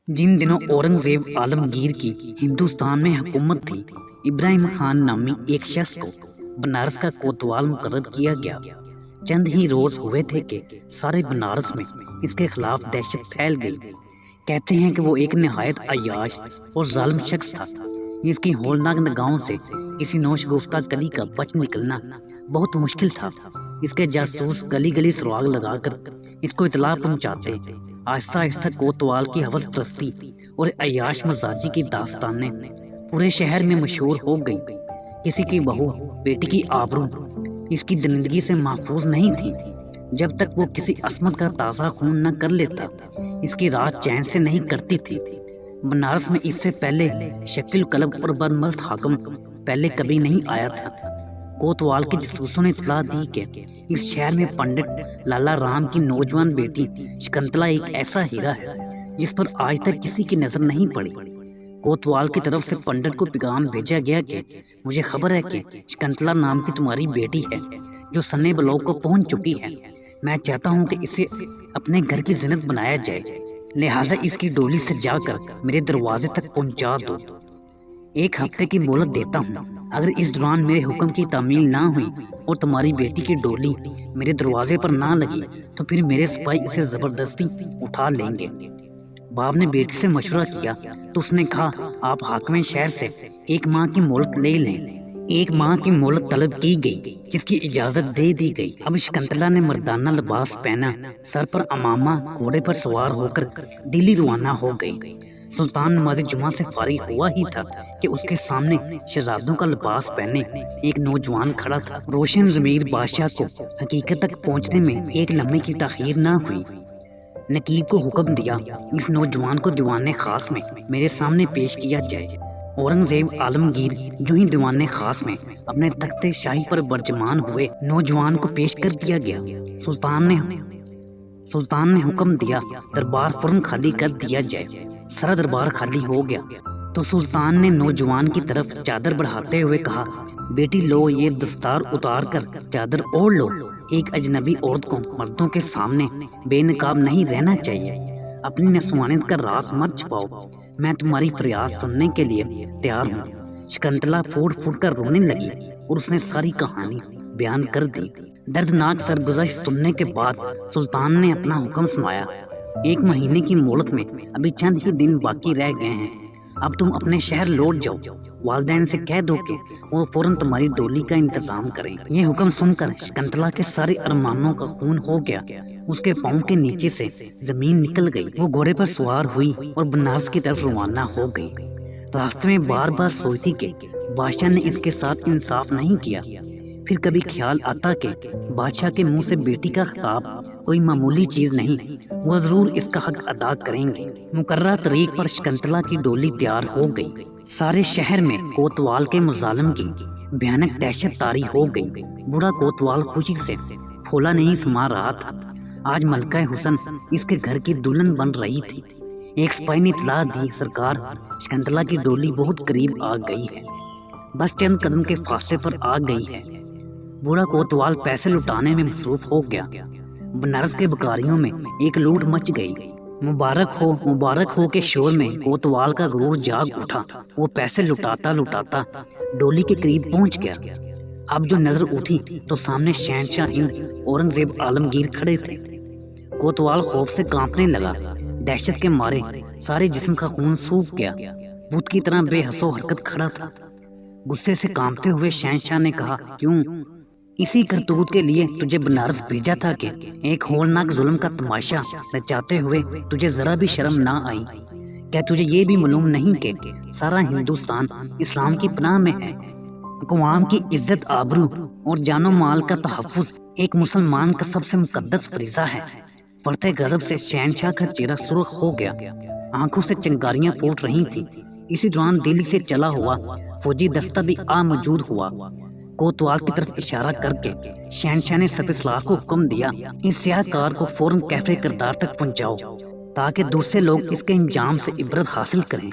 جن دنوں اورنگزیب عالمگیر کی ہندوستان میں حکومت تھی، ابراہیم خان نامی ایک شخص کو بنارس کا کوتوال مقرر کیا گیا۔ چند ہی روز ہوئے تھے کہ سارے بنارس میں اس کے خلاف دہشت پھیل گئی۔ کہتے ہیں کہ وہ ایک نہایت عیاش اور ظالم شخص تھا۔ اس کی ہولناک نگاہوں سے کسی نوش گفتہ کلی کا بچ نکلنا بہت مشکل تھا۔ اس کے جاسوس گلی گلی سراغ لگا کر اس کو اطلاع پہنچاتے۔ آہستہ آہستہ کوتوال کی ہوس پرستی اور عیاش مزاجی کی داستانیں پورے شہر میں مشہور ہو گئی۔ کسی کی بہو بیٹی کی آبرو اس کی درندگی سے محفوظ نہیں تھی۔ جب تک وہ کسی عصمت کا تازہ خون نہ کر لیتا، اس کی رات چین سے نہیں کرتی تھی۔ بنارس میں اس سے پہلے شکیل قلب اور بدمست حاکم پہلے کبھی نہیں آیا تھا۔ کوتوال کے جاسوسوں نے اطلاع دی کہ اس شہر میں پنڈت لالا رام کی نوجوان بیٹی شکنتلا ایک ایسا ہیرا ہے جس پر آج تک کسی کی نظر نہیں پڑی۔ کوتوال کی طرف سے پنڈت کو پیغام بھیجا گیا کہ مجھے خبر ہے کہ شکنتلا نام کی تمہاری بیٹی ہے جو سنے بلوک کو پہنچ چکی ہے۔ میں چاہتا ہوں کہ اسے اپنے گھر کی زینت بنایا جائے، لہٰذا اس کی ڈولی سے جا کر میرے دروازے تک پہنچا دو۔ 1 ہفتے کی مہلت دیتا ہوں۔ اگر اس دوران میرے حکم کی تعمیل نہ ہوئی اور تمہاری بیٹی کی ڈولی میرے دروازے پر نہ لگی تو پھر میرے سپاہی اسے زبردستی اٹھا لیں گے۔ باپ نے بیٹی سے مشورہ کیا تو اس نے کہا، آپ حاکم شہر سے 1 ماہ کی مہلت لے لیں۔ 1 ماہ کی مہلت طلب کی گئی، جس کی اجازت دے دی گئی۔ اب شکنتلا نے مردانہ لباس پہنا، سر پر عمامہ، گھوڑے پر سوار ہو کر دلی روانہ ہو گئی۔ سلطان نماز جمعہ سے فارغ ہوا ہی تھا کہ اس کے سامنے شہزادوں کا لباس پہنے ایک نوجوان کھڑا تھا۔ روشن ضمیر بادشاہ کو حقیقت تک پہنچنے میں ایک لمحے کی تاخیر نہ ہوئی۔ نقیب کو حکم دیا، اس نوجوان کو دیوان خاص میں میرے سامنے پیش کیا جائے۔ اورنگزیب عالمگیر جو ہی دیوان خاص میں اپنے تخت شاہی پر برجمان ہوئے، نوجوان کو پیش کر دیا گیا۔ سلطان نے حکم دیا، دربار فوراً خالی کر دیا جائے۔ سارا دربار خالی ہو گیا تو سلطان نے نوجوان کی طرف چادر بڑھاتے ہوئے کہا، بیٹی لو، یہ دستار اتار کر چادر اوڑھ لو۔ ایک اجنبی عورت کو مردوں کے سامنے بے نقاب نہیں رہنا چاہیے۔ اپنی نسوانیت کا راز مت چھپاؤ۔ میں تمہاری فریاد سننے کے لیے تیار ہوں۔ شکنتلا پھوٹ پھوٹ کر رونے لگی اور اس نے ساری کہانی بیان کر دی۔ دردناک سرگزشت سننے کے بعد سلطان نے اپنا حکم سنایا، 1 مہینے کی مہلت میں ابھی چند ہی دن باقی رہ گئے ہیں۔ اب تم اپنے شہر لوٹ جاؤ۔ والدین سے کہہ دو کہ وہ فوراً تمہاری ڈولی کا انتظام کریں۔ یہ حکم سن کر شکنتلا کے سارے ارمانوں کا خون ہو گیا۔ اس کے پاؤں کے نیچے سے زمین نکل گئی۔ وہ گھوڑے پر سوار ہوئی اور بنارس کی طرف روانہ ہو گئی۔ راستے میں بار بار سوچتی کہ بادشاہ نے اس کے ساتھ انصاف نہیں کیا۔ پھر کبھی خیال آتا کہ بادشاہ کے منہ سے بیٹی کا خطاب کوئی معمولی چیز نہیں، وہ ضرور اس کا حق ادا کریں گے۔ مقررہ تاریخ پر شکنتلا کی ڈولی تیار ہو گئی۔ سارے شہر میں کوتوال کے مظالم کی بھیانک دہشت طاری ہو گئی۔ بوڑھا کوتوال خوشی سے پھولا نہیں سما رہا تھا۔ آج ملکہ حسن اس کے گھر کی دلہن بن رہی تھی۔ ایک سپاہی نے اطلاع دی، سرکار، شکنتلا کی ڈولی بہت قریب آ گئی ہے، بس چند قدم کے فاصلے پر آ گئی ہے۔ بوڑھا کوتوال پیسے لٹانے میں مصروف ہو گیا۔ بنارس کے بکاریوں میں ایک لوٹ مچ گئی۔ مبارک ہو کے شور میں کوتوال کا غرور جاگ اٹھا۔ وہ پیسے لٹاتا لٹاتا ڈولی کے قریب پہنچ گیا۔ اب جو نظر اٹھی تو سامنے شہنشاہ ہند اورنگزیب عالمگیر کھڑے تھے۔ کوتوال خوف سے کانپنے لگا۔ دہشت کے مارے سارے جسم کا خون سوکھ گیا، بت کی طرح بے حس و حرکت کھڑا تھا۔ غصے سے کانپتے ہوئے شہنشاہ نے کہا، کیوں؟ اسی کرتوت کے لیے تجھے بنارس بھیجا تھا کہ ایک ہولناک ظلم کا تماشا نچاتے ہوئے تجھے ذرا بھی شرم نہ آئی؟ کیا تجھے یہ بھی معلوم نہیں کہ سارا ہندوستان اسلام کی پناہ میں ہے؟ اقوام کی عزت، آبرو اور جان و مال کا تحفظ ایک مسلمان کا سب سے مقدس فریضہ ہے۔ فرط غضب سے شہنشاہ کا چہرہ سرخ ہو گیا، آنکھوں سے چنگاریاں پھوٹ رہی تھیں۔ اسی دوران دلی سے چلا ہوا فوجی دستہ بھی موجود ہوا۔ کوتوال کی طرف اشارہ کر کے شہنشاہ نے سپہ سالار کو حکم دیا، اس سیاہ کار کو فوراً کیفے کردار تک پہنچاؤ تاکہ دوسرے لوگ اس کے انجام سے عبرت حاصل کریں۔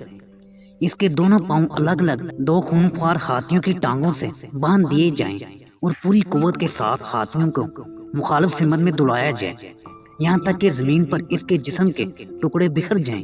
اس کے دونوں پاؤں الگ الگ 2 خونخوار ہاتھیوں کی ٹانگوں سے باندھ دیے جائیں اور پوری قوت کے ساتھ ہاتھیوں کو مخالف سمت میں دوڑایا جائے، یہاں تک کہ زمین پر اس کے جسم کے ٹکڑے بکھر جائیں۔